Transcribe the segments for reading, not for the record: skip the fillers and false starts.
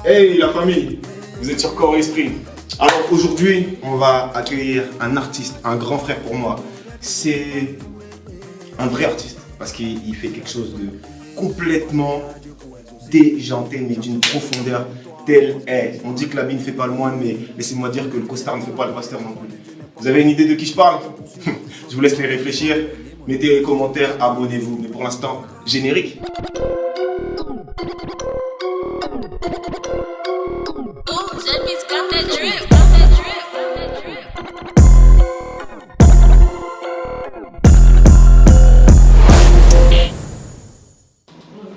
Hey la famille, vous êtes sur Corps et Esprit. Alors aujourd'hui, on va accueillir un artiste, un grand frère pour moi. C'est un vrai artiste parce qu'il fait quelque chose de complètement déjanté, mais d'une profondeur telle est. On dit que l'habit ne fait pas le moine, mais laissez-moi dire que le costard ne fait pas le pasteur non plus. Vous avez une idée de qui je parle? Je vous laisse les réfléchir. Mettez les commentaires, abonnez-vous. Mais pour l'instant, générique.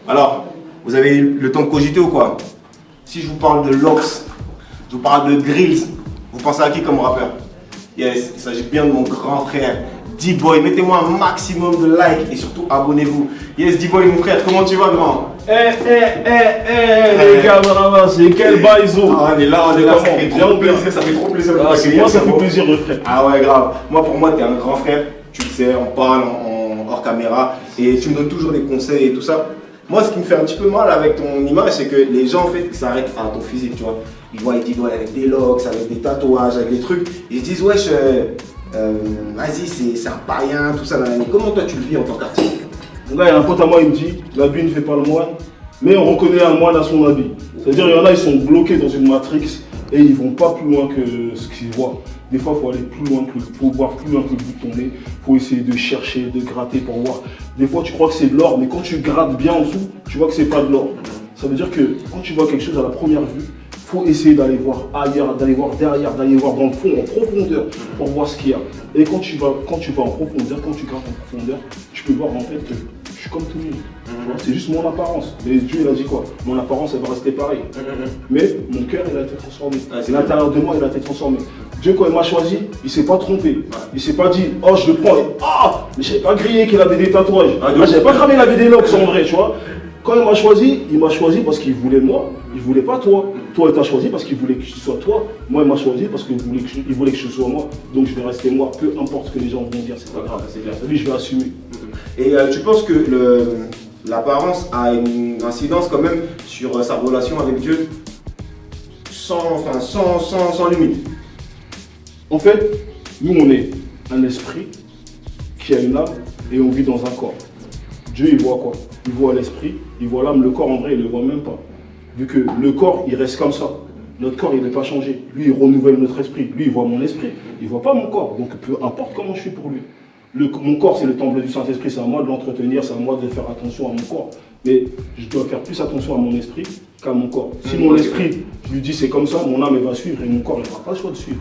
Alors, vous avez eu le temps de cogiter ou quoi? Si je vous parle de Lox, je vous parle de Grills, vous pensez à qui comme rappeur? Yes, il s'agit bien de mon grand frère, D-Boy. Mettez-moi un maximum de likes et surtout abonnez-vous. Yes, D-Boy mon frère, comment tu vas grand? Les gars, bravo, c'est quel baïzo. Ah, on est là, ça fait trop plaisir, ça fait trop plaisir. Moi, ça fait plaisir, le frère. Ah ouais, grave. Moi, pour moi, t'es un grand frère, tu le sais, on parle hors caméra et tu me donnes toujours des conseils et tout ça. Moi, ce qui me fait un petit peu mal avec ton image, c'est que les gens, en fait, ils s'arrêtent à ton physique, tu vois. Ils voient D-Boy avec des locks, avec des tatouages, avec des trucs. Ils se disent, wesh, vas-y, c'est un païen, tout ça. Comment toi, tu le vis en tant qu'artiste? Mon gars, il y a un pote à moi, il me dit, l'habit ne fait pas le moine, mais on reconnaît un moine à son habit. C'est-à-dire, il y en a, ils sont bloqués dans une matrix et ils vont pas plus loin que ce qu'ils voient. Des fois, il faut aller plus loin que faut voir plus loin que le bout de ton nez. Il faut essayer de chercher, de gratter pour voir. Des fois, tu crois que c'est de l'or, mais quand tu grattes bien en dessous, tu vois que c'est pas de l'or. Ça veut dire que quand tu vois quelque chose à la première vue, il faut essayer d'aller voir ailleurs, d'aller voir derrière, d'aller voir dans le fond, en profondeur, pour voir ce qu'il y a. Et quand tu vas en profondeur, quand tu grattes en profondeur, tu peux voir en fait que je suis comme tout le monde. C'est juste mon apparence. Mais Dieu, il a dit quoi? Mon apparence, elle va rester pareille. Mais mon cœur, il a été transformé. L'intérieur de moi, il a été transformé. Dieu, quand il m'a choisi, il ne s'est pas trompé. Il ne s'est pas dit, oh, je le prends. Mais je n'avais pas grillé qu'il avait des tatouages. Je n'avais pas cramé, il avait des locks en vrai, tu vois. Quand il m'a choisi parce qu'il voulait moi. Il ne voulait pas toi. Toi, il t'a choisi parce qu'il voulait que tu sois toi. Moi, il m'a choisi parce qu'il voulait que je sois moi. Donc, je vais rester moi, peu importe ce que les gens vont dire, c'est pas grave. Lui, je vais assumer. Et tu penses que l'apparence a une incidence quand même sur sa relation avec Dieu sans limite? En fait, nous, on est un esprit qui a une âme et on vit dans un corps. Dieu, il voit quoi? Il voit l'esprit, il voit l'âme, le corps, en vrai, il ne le voit même pas. Vu que le corps, il reste comme ça. Notre corps, il n'est pas changé. Lui, il renouvelle notre esprit. Lui, il voit mon esprit. Il ne voit pas mon corps. Donc, peu importe comment je suis pour lui. Mon corps, c'est le temple du Saint-Esprit. C'est à moi de l'entretenir. C'est à moi de faire attention à mon corps. Mais je dois faire plus attention à mon esprit qu'à mon corps. Si mon esprit, je lui dis c'est comme ça, mon âme, elle va suivre et mon corps, il n'aura pas le choix de suivre.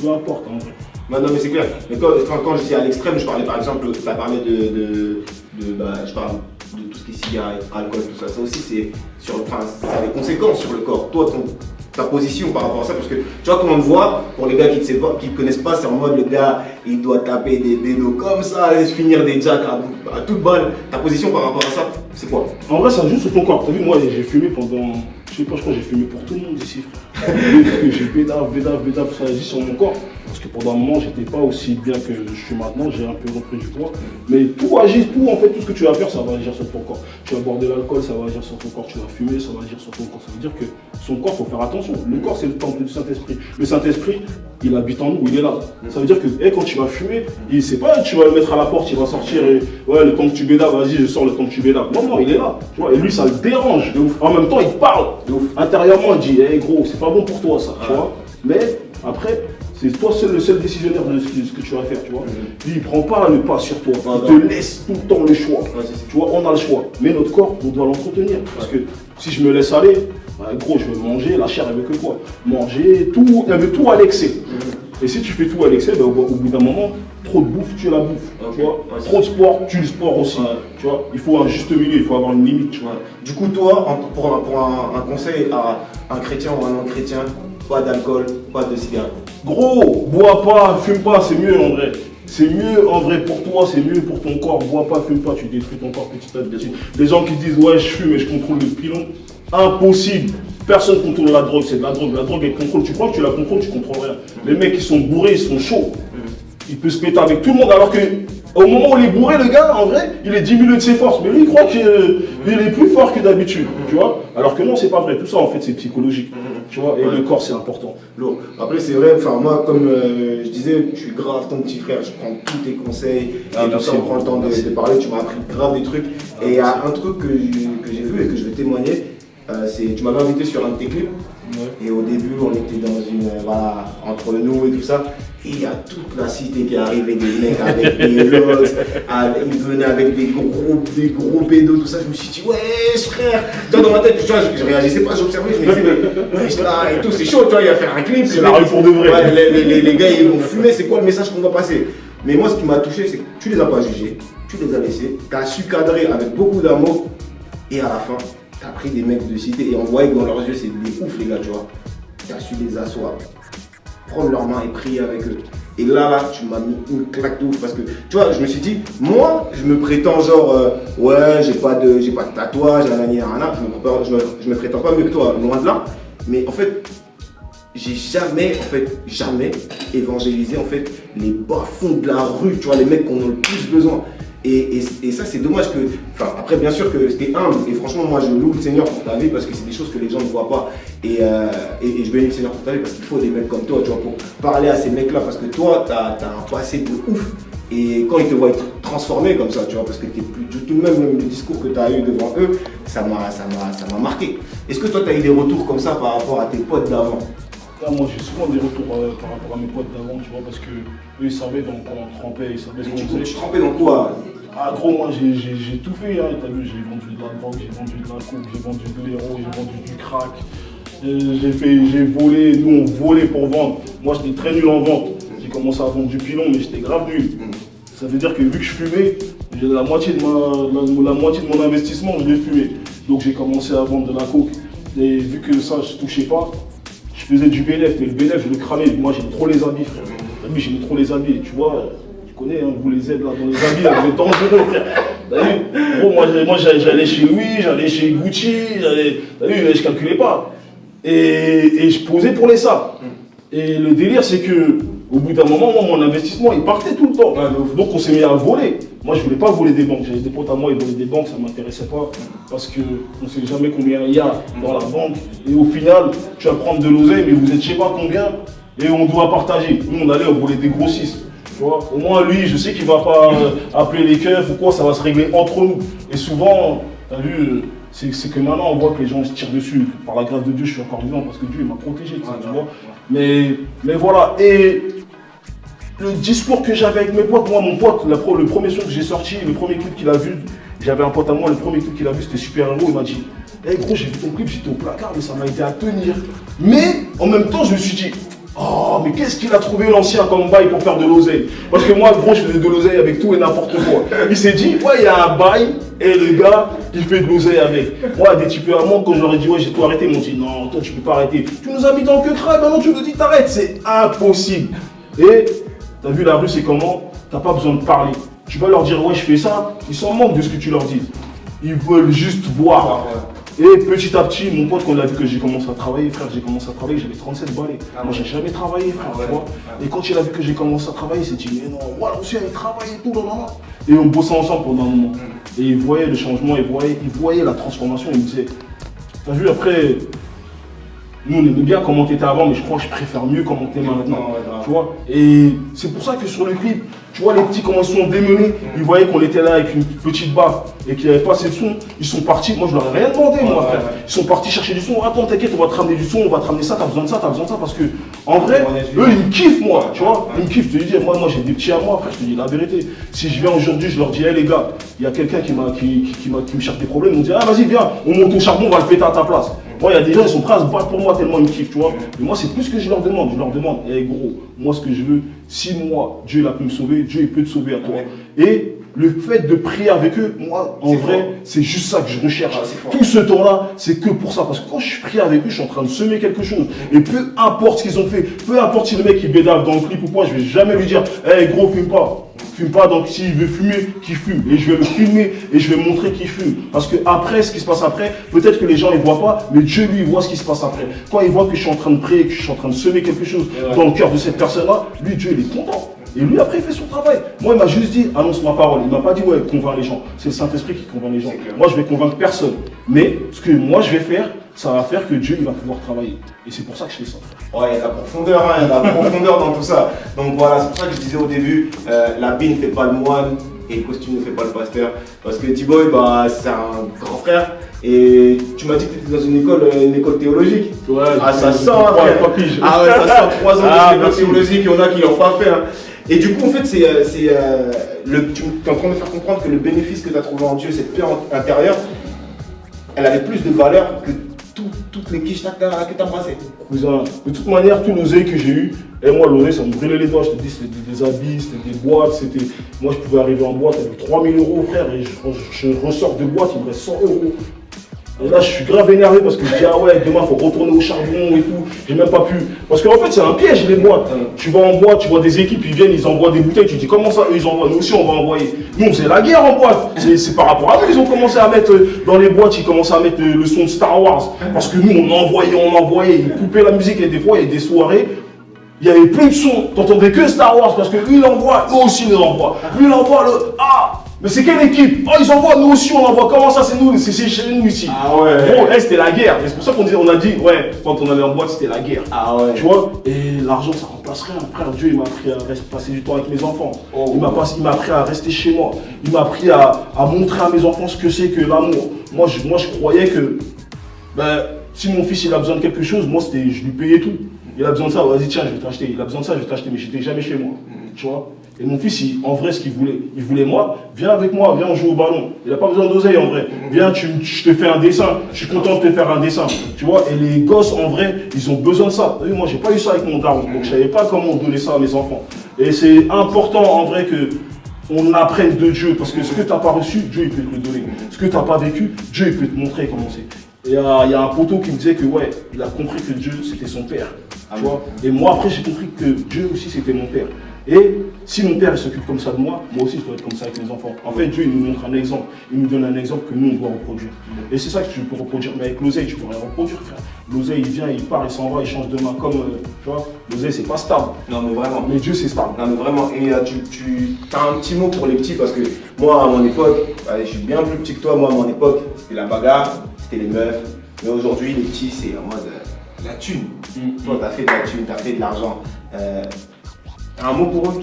Peu importe, en vrai. Non, mais c'est clair. Mais quand je dis à l'extrême, je parlais par exemple, tu as parlé je parle de tout ce qui est cigarette, alcool, tout ça. Ça aussi, ça a des conséquences sur le corps. Toi, ta position par rapport à ça, parce que tu vois comment on le voit, pour les gars qui ne connaissent pas, c'est en mode le gars, il doit taper des bédos comme ça, et finir des jacks à toute balle. Ta position par rapport à ça, c'est quoi? En vrai, ça joue sur ton corps. T'as vu, moi, j'ai fumé pendant, je crois que j'ai fumé pour tout le monde ici, frère. J'ai bédave, ça agit sur mon corps. Parce que pendant un moment, j'étais pas aussi bien que je suis maintenant, j'ai un peu repris du poids. Mais tout agit, en fait, tout ce que tu vas faire, ça va agir sur ton corps. Tu vas boire de l'alcool, ça va agir sur ton corps. Tu vas fumer, ça va agir sur ton corps. Ça veut dire que son corps, il faut faire attention. Le corps, c'est le temple du Saint-Esprit. Le Saint-Esprit, il habite en nous, il est là. Ça veut dire que quand tu vas fumer, c'est pas tu vas le mettre à la porte, il va sortir et ouais, le temps que tu bédaves, vas-y, je sors le temps que tu bédaves. Non, il est là. Tu vois, et lui, ça le dérange. En même temps, il parle. Intérieurement, il dit, hey, gros, c'est pas bon pour toi, ça. Tu vois. Mais après, c'est toi le seul décisionnaire de ce que tu vas faire, tu vois. Lui, il prend pas le pas sur toi, il te laisse tout le temps le choix. Tu vois, on a le choix. Mais notre corps, on doit l'entretenir. Parce que si je me laisse aller, gros, je veux manger, la chair, elle veut que quoi? Manger, tout, elle veut tout à l'excès. Et si tu fais tout à l'excès, au bout d'un moment, trop de bouffe, tu la bouffes. Tu vois. Trop de sport, tu le sport aussi. Tu vois, il faut un juste milieu, il faut avoir une limite. Tu vois. Du coup, toi, pour un conseil à un chrétien ou un non-chrétien, pas d'alcool, pas de cigarette. Gros, bois pas, fume pas, c'est mieux en vrai. C'est mieux en vrai pour toi, c'est mieux pour ton corps. Bois pas, fume pas, tu détruis ton corps petit à petit. Les gens qui disent ouais je fume et je contrôle le pilon, impossible. Personne ne contrôle la drogue, c'est de la drogue. La drogue elle contrôle, tu crois que tu la contrôles, tu contrôles rien. Les mecs qui sont bourrés, ils sont chauds. Ils peuvent se péter avec tout le monde alors que Au moment où il est bourré, le gars, en vrai, il est diminué de ses forces. Mais lui, il croit qu'il est plus fort que d'habitude, tu vois. Alors que non, c'est pas vrai. Tout ça, en fait, c'est psychologique, tu vois. Et le corps, c'est important. Lourd. Après, c'est vrai, enfin, moi, comme je disais, je suis grave ton petit frère, je prends tous tes conseils, et tout ça, on prend le temps de parler, tu m'as appris grave des trucs. Et il y a un truc que j'ai vu et que je vais témoigner, c'est tu m'avais invité sur un de tes clips. Et au début, on était dans une. Voilà, entre nous et tout ça. Et il y a toute la cité qui arrivait, des mecs avec des lots, ils venaient avec des gros pédos, tout ça. Je me suis dit, ouais, frère. Tu vois, dans ma tête, tu vois, je réagissais pas, j'observais, je me disais, mais ouais, là et tout, c'est chaud, tu vois, il va faire un clip. C'est la rue pour de vrai. Ouais, les gars, ils vont fumer, c'est quoi le message qu'on va passer? Mais moi, ce qui m'a touché, c'est que tu les as pas jugés, tu les as laissés, tu as su cadrer avec beaucoup d'amour, et à la fin, tu as pris des mecs de cité, et on voyait que dans leurs yeux, c'est des ouf, les gars, tu vois. Tu as su les asseoir, prendre leurs mains et prier avec eux. Et là, tu m'as mis une claque de ouf parce que, tu vois, je me suis dit, moi, je me prétends genre, ouais, j'ai pas de tatouage, je me prétends pas mieux que toi, loin de là. Mais en fait, j'ai jamais évangélisé en fait les bas-fonds de la rue, tu vois, les mecs qu'on a le plus besoin. Et ça, c'est dommage que. Enfin, après, bien sûr que c'était humble. Et franchement, moi, je loue le Seigneur pour ta vie parce que c'est des choses que les gens ne voient pas. Et je bénis le Seigneur pour ta vie parce qu'il faut des mecs comme toi, tu vois, pour parler à ces mecs-là. Parce que toi, t'as un passé de ouf. Et quand ils te voient être transformé comme ça, tu vois, parce que t'es plus du tout le même le discours que tu as eu devant eux, ça m'a marqué. Est-ce que toi, tu as eu des retours comme ça par rapport à tes potes d'avant? Moi, j'ai souvent des retours par rapport à mes potes d'avant, tu vois, parce que eux, ils savaient dans quoi on trempait, ils savaient ce qu'on faisait. Tu trempais dans quoi? Ah gros, moi j'ai tout fait, hein, t'as vu, j'ai vendu de la drogue, j'ai vendu de la coke, j'ai vendu de l'héros, j'ai vendu du crack, j'ai volé, nous on volait pour vendre. Moi j'étais très nul en vente, j'ai commencé à vendre du pilon mais j'étais grave nul. Ça veut dire que vu que je fumais, la moitié de mon investissement je l'ai fumé. Donc j'ai commencé à vendre de la coke et vu que ça je touchais pas, je faisais du bénéf, mais le bénéf je le cramais, moi j'aimais trop les habits frère. T'as vu, j'aimais trop les habits, tu vois. Tu connais, hein, vous les aides là dans les habits, là, vous êtes dangereux, frère. Gros, moi j'allais chez Louis, j'allais chez Gucci, t'as vu, je calculais pas. Et je posais pour les sables. Et le délire, c'est que au bout d'un moment, moi, mon investissement, il partait tout le temps. Donc on s'est mis à voler. Moi, je voulais pas voler des banques. J'avais des potes à moi, ils volaient des banques, ça m'intéressait pas. Parce qu'on ne sait jamais combien il y a dans la banque. Et au final, tu vas prendre de l'oseille, mais vous êtes je sais pas combien. Et on doit partager. Nous, on allait, on volait des grossistes. Tu vois, au moins lui, je sais qu'il va pas appeler les keufs ou quoi, ça va se régler entre nous. Et souvent, t'as vu, c'est que maintenant on voit que les gens se tirent dessus. Par la grâce de Dieu, je suis encore vivant parce que Dieu m'a protégé, tu vois. Mais voilà, et le discours que j'avais avec mes potes, moi mon pote, le premier son que j'ai sorti, le premier clip qu'il a vu, j'avais un pote à moi, le premier clip qu'il a vu c'était Super Héros, il m'a dit, hey gros, j'ai vu ton clip, j'étais au placard, mais ça m'a aidé à tenir. Mais en même temps, je me suis dit, oh, mais qu'est-ce qu'il a trouvé l'ancien comme bail pour faire de l'oseille? Parce que moi, gros, je faisais de l'oseille avec tout et n'importe quoi. Il s'est dit, ouais, il y a un bail et le gars, il fait de l'oseille avec. Moi, des types à moi, quand je leur ai dit, ouais, j'ai tout arrêté, ils m'ont dit, non, toi, tu peux pas arrêter. Tu nous as mis dans le queue crabe, maintenant tu nous dis, t'arrêtes. C'est impossible. Et, t'as vu, la rue, c'est comment? T'as pas besoin de parler. Tu vas leur dire, ouais, je fais ça, ils s'en manquent de ce que tu leur dis. Ils veulent juste voir. Et petit à petit, mon pote, quand il a vu que j'ai commencé à travailler, frère, j'ai commencé à travailler, j'avais 37 balais. Moi, j'ai jamais travaillé, frère, tu vois. Et quand il a vu que j'ai commencé à travailler, il s'est dit, mais non, voilà, aussi, il travaille et tout, là. Et on bossait ensemble pendant un moment. Et il voyait le changement, il voyait la transformation, il me disait, t'as vu, après, nous, on aimait bien comment t'étais avant, mais je crois que je préfère mieux comment t'es maintenant, tu vois. Et c'est pour ça que sur le clip, tu vois, les petits, comment ils sont démenés, ils voyaient qu'on était là avec une petite baffe et qu'il n'y avait pas assez de son, ils sont partis, moi je leur ai rien demandé, moi frère. Ils sont partis chercher du son, attends, t'inquiète, on va te ramener du son, on va te ramener ça, t'as besoin de ça, parce que, en vrai, eux, ils me kiffent, moi, tu vois. Ils me kiffent, je te dis, moi j'ai des petits à moi, frère, je te dis la vérité. Si je viens aujourd'hui, je leur dis, hey les gars, il y a quelqu'un qui me cherche des problèmes, on me dit, ah vas-y, viens, on monte au charbon, on va le péter à ta place. Moi, il y a des gens, ils sont prêts à se battre pour moi tellement ils me kiffent, tu vois. Mais moi, c'est plus ce que je leur demande. Je leur demande, hey, gros, moi, ce que je veux, si moi, Dieu, il a pu me sauver, Dieu, il peut te sauver à toi. Et le fait de prier avec eux, moi, en vrai, c'est juste ça que je recherche. Tout ce temps-là, c'est que pour ça. Parce que quand je prie avec eux, je suis en train de semer quelque chose. Et peu importe ce qu'ils ont fait, peu importe si le mec il bédave dans le clip ou quoi, je vais jamais lui dire, hey, gros, fume pas. Fume pas, donc s'il veut fumer, qu'il fume. Et je vais le filmer et je vais montrer qu'il fume. Parce que après, ce qui se passe après, peut-être que les gens ne voient pas, mais Dieu lui voit ce qui se passe après. Quand il voit que je suis en train de prier, que je suis en train de semer quelque chose dans le cœur de cette personne-là, lui, Dieu, il est content. Et lui, après, il fait son travail. Moi, il m'a juste dit, annonce ma parole. Il m'a pas dit, ouais, convainc les gens. C'est le Saint-Esprit qui convainc les gens. Moi, je vais convaincre personne. Mais ce que moi, je vais faire, ça va faire que Dieu, il va pouvoir travailler. Et c'est pour ça que je fais ça. Ouais, il y a de la profondeur, hein, il y a de la profondeur dans tout ça. Donc voilà, c'est pour ça que je disais au début, l'habit ne fait pas le moine et le costume ne fait pas le pasteur. Parce que T-Boy, bah, c'est un grand frère. Et tu m'as dit que tu étais dans une école théologique. Ouais, ça sent après. Ah ouais, ça sent 3 ans d'école théologique, il y en a qui l'ont pas fait. Hein. Et du coup, en fait, tu es en train de faire comprendre que le bénéfice que tu as trouvé en Dieu, cette paix intérieure, elle avait plus de valeur que toutes les quiches que tu as brassées. Cousin, de toute manière, tous l'oseille que j'ai eu, et moi, l'oseille, ça me brûlait les doigts. Je te dis, c'était des habits, c'était des boîtes. Moi, je pouvais arriver en boîte avec 3000 €, frère, et je ressors de boîte, il me reste 100 €. Et là, je suis grave énervé parce que je dis, ah ouais, demain, il faut retourner au charbon et tout. J'ai même pas pu. Parce qu'en fait, c'est un piège, les boîtes. Tu vas en boîte, tu vois des équipes, ils viennent, ils envoient des bouteilles. Tu dis, comment ça, eux, ils envoient? Nous aussi, on va envoyer. Nous, on faisait la guerre en boîte. C'est par rapport à nous, ils ont commencé à mettre dans les boîtes, ils commençaient à mettre le son de Star Wars. Parce que nous, on envoyait. Ils coupaient la musique et des fois, il y a des soirées. Il y avait plus de son, t'entendais que Star Wars parce que lui il envoie, nous aussi nous envoie. Lui il envoie mais c'est quelle équipe? Oh ils envoient, nous aussi on envoie. Comment ça c'est nous? C'est chez nous ici. Ah ouais. Gros, c'était la guerre. Et c'est pour ça on a dit, ouais, quand on allait en boîte c'était la guerre. Ah ouais. Tu vois? Et l'argent ça remplace rien. Frère, Dieu il m'a appris à passer du temps avec mes enfants. Il m'a appris à rester chez moi. Il m'a appris à montrer à mes enfants ce que c'est que l'amour. Moi je croyais que si mon fils il a besoin de quelque chose, moi je lui payais tout. Il a besoin de ça, vas-y tiens, je vais t'acheter. Il a besoin de ça, je vais t'acheter, mais j'étais jamais chez moi. Tu vois? Et mon fils, en vrai, ce qu'il voulait, il voulait moi, viens avec moi, viens on joue au ballon. Il n'a pas besoin d'oseille en vrai. Viens, je te fais un dessin, je suis content de te faire un dessin. Tu vois? Et les gosses en vrai, ils ont besoin de ça. Moi, j'ai pas eu ça avec mon daron, donc je savais pas comment donner ça à mes enfants. Et c'est important en vrai que on apprenne de Dieu, parce que ce que tu n'as pas reçu, Dieu il peut te le donner. Ce que tu n'as pas vécu, Dieu il peut te montrer comment c'est. Et il y a un poteau qui me disait que ouais, il a compris que Dieu c'était son père. Tu vois? Et moi après j'ai compris que Dieu aussi c'était mon père. Et si mon père il s'occupe comme ça de moi, moi aussi je dois être comme ça avec mes enfants. En fait Dieu il nous montre un exemple, il nous donne un exemple que nous on doit reproduire. Et c'est ça que tu peux reproduire, mais avec l'oseille tu peux rien reproduire frère. L'oseille il vient, il part, il s'en va, il change de main comme, tu vois, l'oseille c'est pas stable. Non mais vraiment. Mais Dieu c'est stable. Non mais vraiment, et tu as un petit mot pour les petits parce que moi à mon époque, je suis bien plus petit que toi, moi à mon époque c'était la bagarre, c'était les meufs. Mais aujourd'hui, les petits, c'est en mode la thune. Toi, t'as fait de la thune, t'as fait de l'argent. T'as un mot pour eux?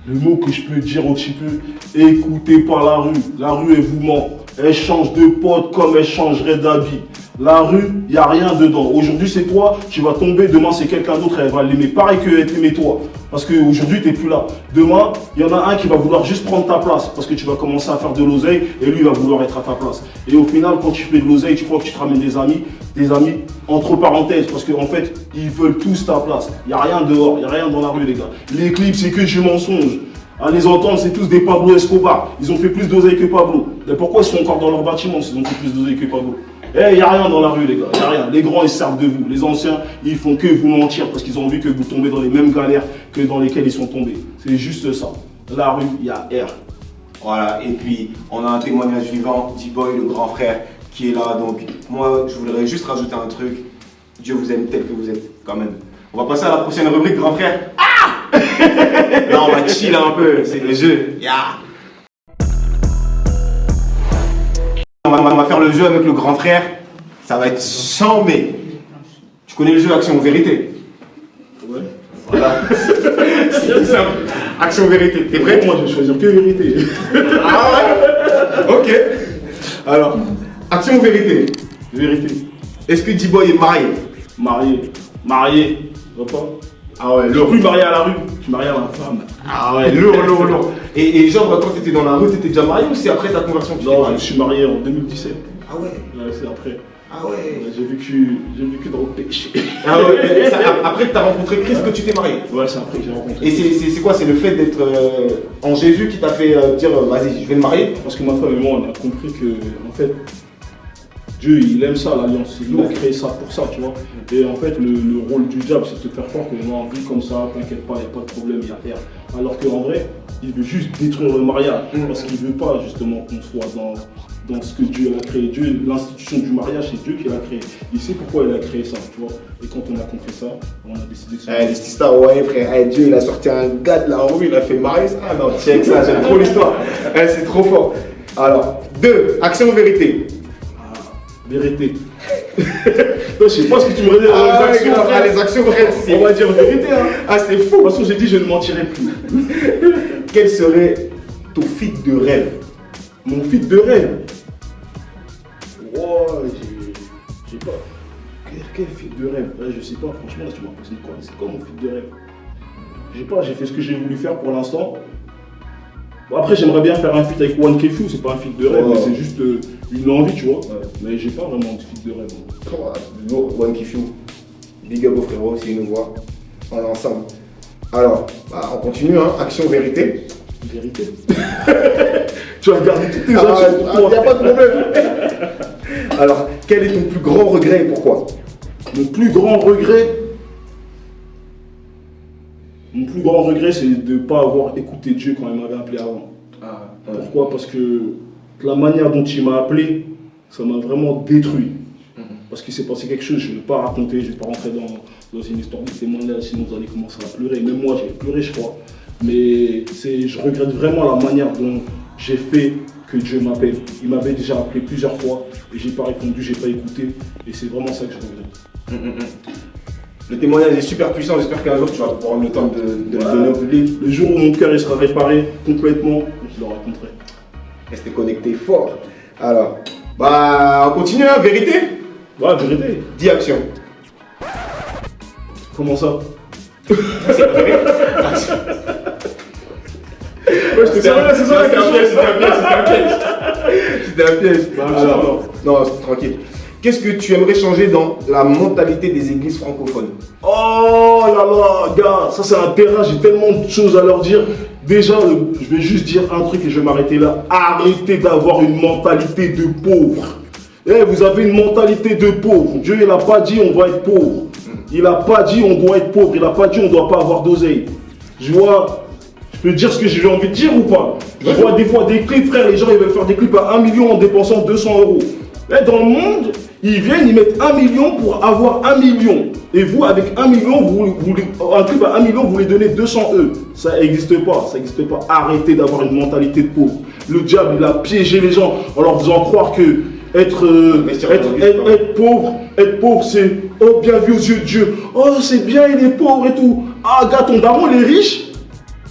Le mot que je peux dire un petit peu, écoutez pas la rue. La rue, elle vous ment. Elle change de pote comme elle changerait d'habit. La rue, il n'y a rien dedans. Aujourd'hui, c'est toi, tu vas tomber. Demain, c'est quelqu'un d'autre, elle va l'aimer. Pareil qu'elle t'aimait toi. Parce qu'aujourd'hui, tu n'es plus là. Demain, il y en a un qui va vouloir juste prendre ta place. Parce que tu vas commencer à faire de l'oseille et lui, il va vouloir être à ta place. Et au final, quand tu fais de l'oseille, tu crois que tu te ramènes des amis entre parenthèses. Parce qu'en fait, ils veulent tous ta place. Il n'y a rien dehors, il n'y a rien dans la rue, les gars. Les clips, c'est que du mensonge. À les entendre, c'est tous des Pablo Escobar. Ils ont fait plus d'oseille que Pablo. Mais pourquoi ils sont encore dans leur bâtiment s'ils ont fait plus d'oseille que Pablo? Il n'y a rien dans la rue, les gars, il n'y a rien. Les grands, ils servent de vous. Les anciens, ils font que vous mentir parce qu'ils ont envie que vous tombez dans les mêmes galères que dans lesquelles ils sont tombés. C'est juste ça. La rue, il y a R. Voilà, et puis on a un témoignage vivant, D-Boy, le grand frère, qui est là. Donc moi, je voudrais juste rajouter un truc. Dieu vous aime tel que vous êtes, quand même. On va passer à la prochaine rubrique, grand frère. Ah là, on va chill un peu, c'est le jeu. Yeah. On va faire le jeu avec le grand frère. Ça va être chambé. Tu connais le jeu Action ou Vérité? Ouais. Voilà. C'est simple. Action ou Vérité. T'es prêt? Moi, je vais choisir que Vérité. Ah ouais? Ok. Alors, Action ou Vérité? Vérité. Est-ce que D-Boy est marié? Marié. Tu vois pas? Ah ouais, Je lourd. suis plus marié à la rue, je suis marié à ma femme. Ah ouais, lourd. Et genre, quand t'étais dans la rue, t'étais déjà marié ou c'est après ta conversion que tu t'es Non, marié? je suis marié en 2017. Ah ouais? Ouais, c'est après. Ah ouais. J'ai vécu dans le péché. Ah ouais, après que t'as rencontré Christ, que tu t'es marié? Ouais, c'est après que j'ai rencontré. Et c'est quoi? C'est le fait d'être en Jésus qui t'a fait dire vas-y, je vais me marier? Parce que ma femme et moi, on a compris que, en fait, Dieu, il aime ça, l'alliance. Il a créé ça pour ça, tu vois. Et en fait, le rôle du diable, c'est de te faire croire que non, vie comme ça, t'inquiète pas, il n'y a pas de problème, il y a rien. Alors qu'en vrai, il veut juste détruire le mariage. Parce qu'il ne veut pas, justement, qu'on soit dans ce que Dieu a créé. Dieu, l'institution du mariage, c'est Dieu qui l'a créé. Il sait pourquoi il a créé ça, tu vois. Et quand on a compris ça, on a décidé de se marier. Cette histoire, ouais frère, Dieu il a sorti un gars de la rue, il a fait marier. Ah non, tiens que ça, j'aime trop l'histoire. C'est trop fort. Alors, 2, action ou vérité? Vérité. Je sais pas ce que tu me redis dans les actions. Les actions, frère, On va dire vérité, hein. Ah, c'est fou. De toute façon, j'ai dit je ne mentirai plus. Quel serait ton fit de rêve? Mon fit de rêve. Wow, j'ai pas. Quel fit de rêve? Je sais pas, franchement, là tu m'as posé quoi? C'est quoi mon fit de rêve? J'ai fait ce que j'ai voulu faire pour l'instant. Bon, après, j'aimerais bien faire un feat avec One Kefu, c'est pas un feat de rêve, mais c'est juste une envie, tu vois. Ouais. Mais j'ai pas vraiment de feat de rêve. One Kefu, big up au frérot, s'il nous voit. On est ensemble. Alors, on continue, hein. Action, vérité. Vérité. Tu as gardé toutes tes actions pour toi. Y a pas de problème. Alors, quel est ton plus grand regret et pourquoi? Mon plus grand regret, c'est de ne pas avoir écouté Dieu quand il m'avait appelé avant. Ouais. Pourquoi? Parce que la manière dont il m'a appelé, ça m'a vraiment détruit. Parce qu'il s'est passé quelque chose, je ne vais pas raconter, je ne vais pas rentrer dans une histoire de témoignage, sinon vous allez commencer à pleurer. Même moi, j'ai pleuré, je crois. Mais je regrette vraiment la manière dont j'ai fait que Dieu m'appelle. Il m'avait déjà appelé plusieurs fois et j'ai pas répondu, j'ai pas écouté. Et c'est vraiment ça que je regrette. Le témoignage est super puissant, j'espère qu'un jour tu vas prendre le temps de le donner au public. Le jour où mon cœur il sera réparé complètement, je le raconterai. Restez connectés fort. Alors, on continue, hein, vérité? Ouais, vérité. 10 actions. Comment ça? C'était un piège. Non, tranquille. Qu'est-ce que tu aimerais changer dans la mentalité des églises francophones? Oh là là, gars, ça c'est un terrain, j'ai tellement de choses à leur dire. Déjà, je vais juste dire un truc et je vais m'arrêter là. Arrêtez d'avoir une mentalité de pauvre. Vous avez une mentalité de pauvre. Dieu, il n'a pas dit on va être pauvre. Il n'a pas dit on doit être pauvre. Il n'a pas dit on ne doit pas avoir d'oseille. Je peux dire ce que j'ai envie de dire ou pas? Je vois des fois des clips, frère, les gens ils veulent faire des clips à 1 million en dépensant 200 euros. Dans le monde, ils viennent, ils mettent 1 million pour avoir 1 million. Et vous, avec 1 million, un clip à 1 million, vous les donnez 200 euros. Ça n'existe pas, ça n'existe pas. Arrêtez d'avoir une mentalité de pauvre. Le diable, il a piégé les gens en leur faisant croire que être pauvre, c'est oh, bien vu aux yeux de Dieu. Oh, c'est bien, il est pauvre et tout. Ah, gars, ton daron, il est riche.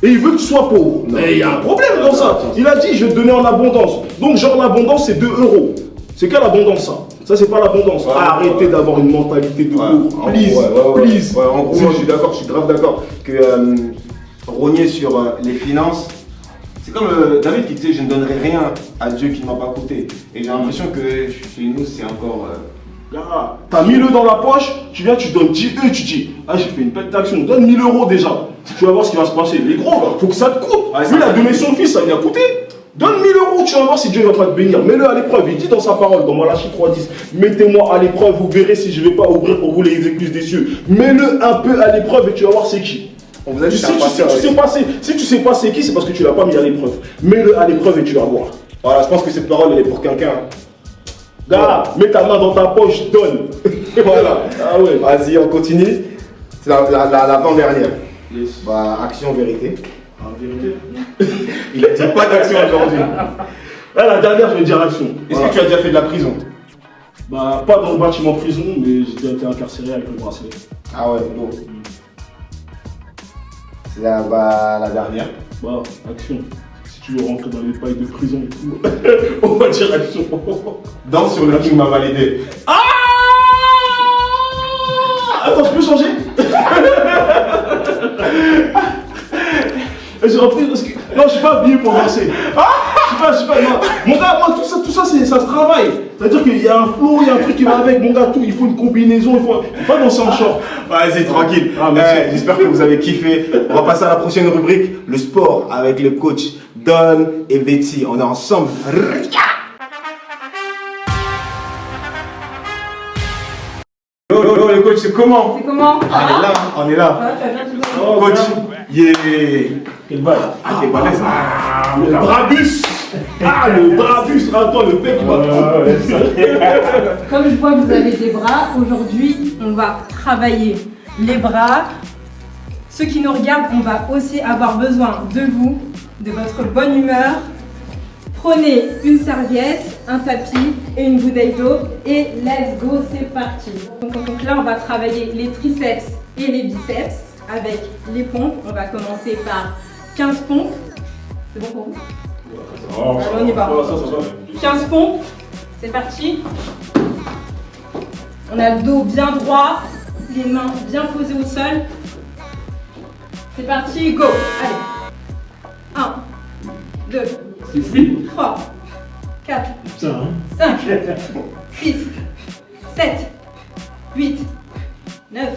Et il veut que tu sois pauvre. Mais il y a un problème dans ça. Il a dit, je vais te donner en abondance. Donc, genre, l'abondance, c'est 2 euros. C'est quelle abondance, ça? Ça, c'est pas l'abondance. Arrêtez d'avoir une mentalité de pauvre. Please. En gros, moi, je suis grave d'accord que rogner sur les finances, c'est comme David qui disait, je ne donnerai rien à Dieu qui ne m'a pas coûté. Et j'ai l'impression que chez nous, c'est encore... T'as 1000 euros dans la poche, tu viens, tu donnes 10 euros, tu dis, j'ai fait une petite action, donne 1000 euros déjà. Tu vas voir ce qui va se passer. Les gros, faut que ça te coûte. Lui, il a donné son fils, ça lui a coûté. Donne 1000 euros, tu vas voir si Dieu va pas te bénir. Mets-le à l'épreuve. Il dit dans sa parole, dans Malachie 3:10, mettez-moi à l'épreuve, vous verrez si je ne vais pas ouvrir pour vous les écluses des cieux. Mets-le un peu à l'épreuve et tu vas voir c'est qui. On vous a dit si tu sais pas c'est qui, c'est parce que tu l'as pas mis à l'épreuve. Mets-le à l'épreuve et tu vas voir. Voilà, je pense que cette parole, elle est pour quelqu'un. Gars, mets ta main dans ta poche, donne. Voilà. Ah ouais. Vas-y, on continue. C'est l'avant-dernière. Yes. Action, vérité. Vérité. Il a dit pas d'action aujourd'hui. Là, la dernière, je vais dire action. Est-ce que tu as déjà fait de la prison? Pas dans le bâtiment prison, mais j'ai déjà été incarcéré avec le bracelet. Ah ouais, donc. C'est la dernière. Action. Si tu veux rentrer dans les pailles de prison et tout, on va dire action. Danse sur le king m'a validé. Attends, je peux changer? J'ai repris parce que. Non, je suis pas habillé pour danser. Je suis pas. Non. Mon gars, moi, tout ça, ça se travaille. C'est-à-dire qu'il y a un flow, il y a un truc qui va avec. Mon gars, il faut une combinaison, il faut pas danser en short. Vas-y, tranquille. J'espère que vous avez kiffé. On va passer à la prochaine rubrique, le sport, avec le coach Don et Betty. On est ensemble. Le coach, c'est comment? C'est comment? On est là. Tu vas bien tout Coach, yeah. Quelle balle. T'es balèze. Le Brabus. Ah, le brabus, attends, le mec va Comme je vois que vous avez des bras, aujourd'hui, on va travailler les bras. Ceux qui nous regardent, on va aussi avoir besoin de vous, de votre bonne humeur. Prenez une serviette, un tapis et une bouteille d'eau et let's go, c'est parti. Donc là, on va travailler les triceps et les biceps avec les pompes. On va commencer par 15 pompes. C'est bon pour vous? Allez, on y va. 15 pompes, c'est parti. On a le dos bien droit, les mains bien posées au sol. C'est parti, go. Allez. 1, 2, 3, 4, 5, 6, 7, 8, 9,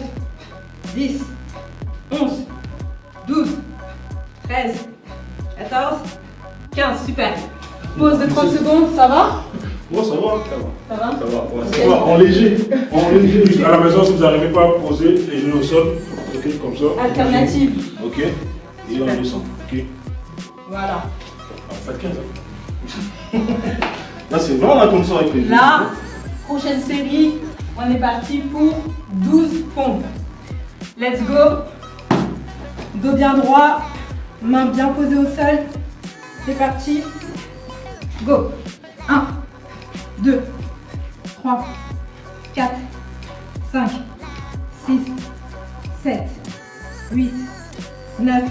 10, 11, 12, 13, 14, 15, super. Pause de 30 secondes, ça va? Moi, ça va. Ça va? Ça va, ouais, ça va. En léger. En léger. À la maison, si vous n'arrivez pas à poser les genoux au sol, ok, comme ça. Alternative. Ok. Et on descend. Ok. Voilà. Faites 15. Là, c'est bon, on a comme ça avec les genoux. Là, prochaine série, on est parti pour 12 pompes. Let's go. Dos bien droit, main bien posée au sol. C'est parti. Go. 1, 2, 3, 4, 5, 6, 7, 8, 9,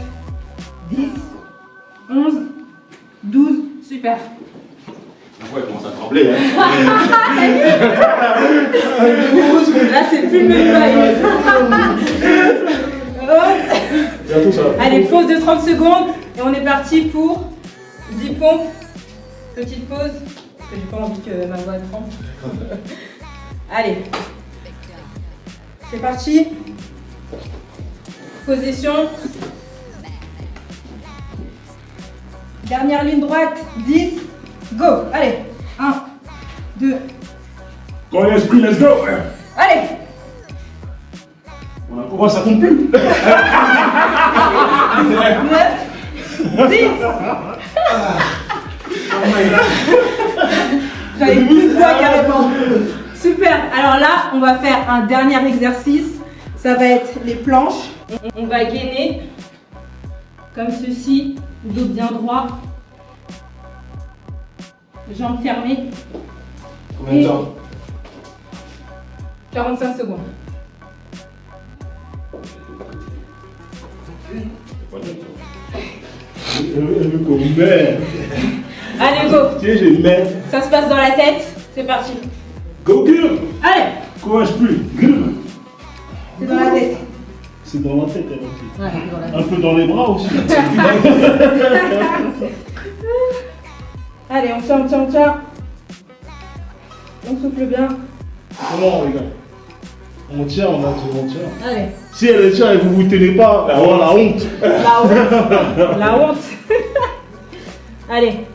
10, 11, 12. Super. Ouais, il commence à trembler. Hein. Là, c'est plus le même bail. Bientôt, ça va. Allez, pause de 30 secondes et on est parti pour 10 pompes. Petite pause, parce que j'ai pas envie que ma voix tremble. Allez, c'est parti. Position. Dernière ligne droite, 10. Go. Allez, 1, 2. Quand l'esprit, let's go. Allez. On a commencé à compte plus. 9, 10. J'avais plus de voix carrément. Super. Alors là, on va faire un dernier exercice. Ça va être les planches. On va gainer comme ceci, dos bien droit, jambes fermées. Combien de temps? 45 secondes. Elle veut qu'on mette. Allez, go. Tu sais, je mets. Ça se passe dans la tête. C'est parti. Go, girl. Allez. Courage plus. Girl. C'est dans la tête. C'est dans la tête, elle aussi. Ouais, c'est dans la tête. Un peu dans les bras aussi. Allez, on tient, on tient, on tient. On souffle bien. Comment, les gars? On tient, on tient. Allez. Si elle tient et vous vous tenez pas, oh la honte. La honte. La honte. Allez.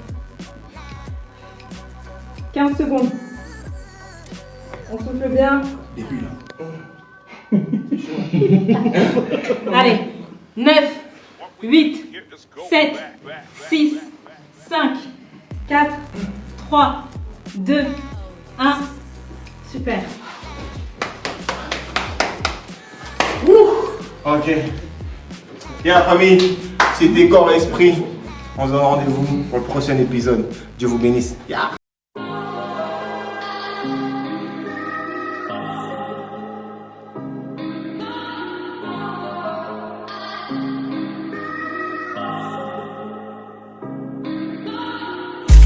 15 secondes. On souffle bien. Et puis là. Allez. 9, 8, 7, 6, 5, 4, 3, 2, 1. Super. Ok. Bien la famille, c'était Corps et Esprit. On se donne rendez-vous pour le prochain épisode. Dieu vous bénisse. Yeah.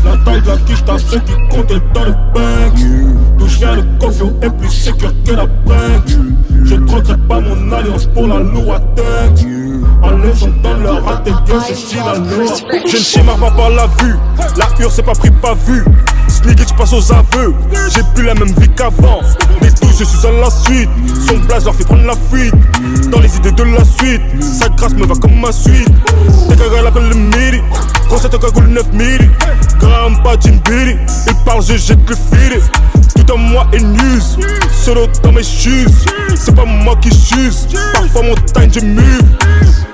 La taille de la quiche, t'as ceux qui comptent dans le bank. D'où je viens, le confio est plus sécure que la banque. Je ne troquerai pas mon alliance pour la louatek. En légende dans leur atelier, je suis la loi. Je ne schémarre pas par la vue. La hure, c'est pas pris, pas vu. Sneaky, je passe aux aveux. J'ai plus la même vie qu'avant. Les douze, je suis à la suite. Son blaze leur fait prendre la fuite. Dans les idées de la suite, sa grâce me va comme ma suite. T'es caga la colle le midi. Concept cagoule 9 milli. Graham pas Jim Billy. Il parle, je jette le filet. Tout en moi est news. Solo dans mes shoes. C'est pas moi qui choose. Parfois mon time je mue.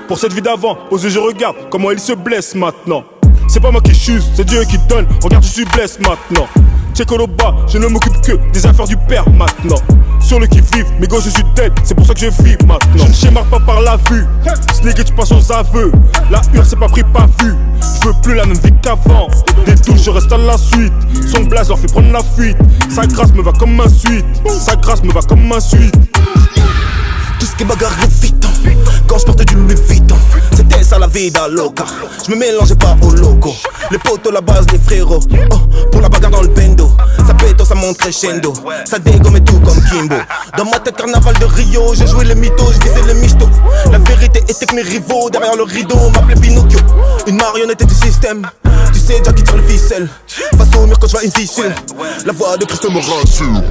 Pour cette vie d'avant, aux yeux je regarde comment il se blesse maintenant. C'est pas moi qui choose, c'est Dieu qui donne. Regarde, je suis blesse maintenant. Check au bas, je ne m'occupe que des affaires du père maintenant. Sur le qui-vive, mes gosses je suis dead, c'est pour ça que je vis maintenant. Je ne schémarde pas par la vue, Snake tu passes aux aveux. La hure c'est pas pris, pas vu. Je veux plus la même vie qu'avant. Des touches, je reste à la suite. Son blaze leur fait prendre la fuite. Sa grâce me va comme un suite. Sa grâce me va comme un suite. Tout ce qui est bagarre vite, quand je portais du Louis Vuitton. C'était ça la vida loca. Je me mélangeais pas au loco. Les potos, la base, les frérots. Oh, pour la bagarre dans le bendo. Ça péto, ça monte crescendo. Ça dégomme et tout comme Kimbo. Dans ma tête, carnaval de Rio. J'ai joué les mythos, je visais les michtos. La vérité était que mes rivaux derrière le rideau m'appelaient Pinocchio. Une marionnette du système. Tu sais déjà qui tire le ficelle. Face au mur quand je vois une fissure. La voix de Christ me rassure.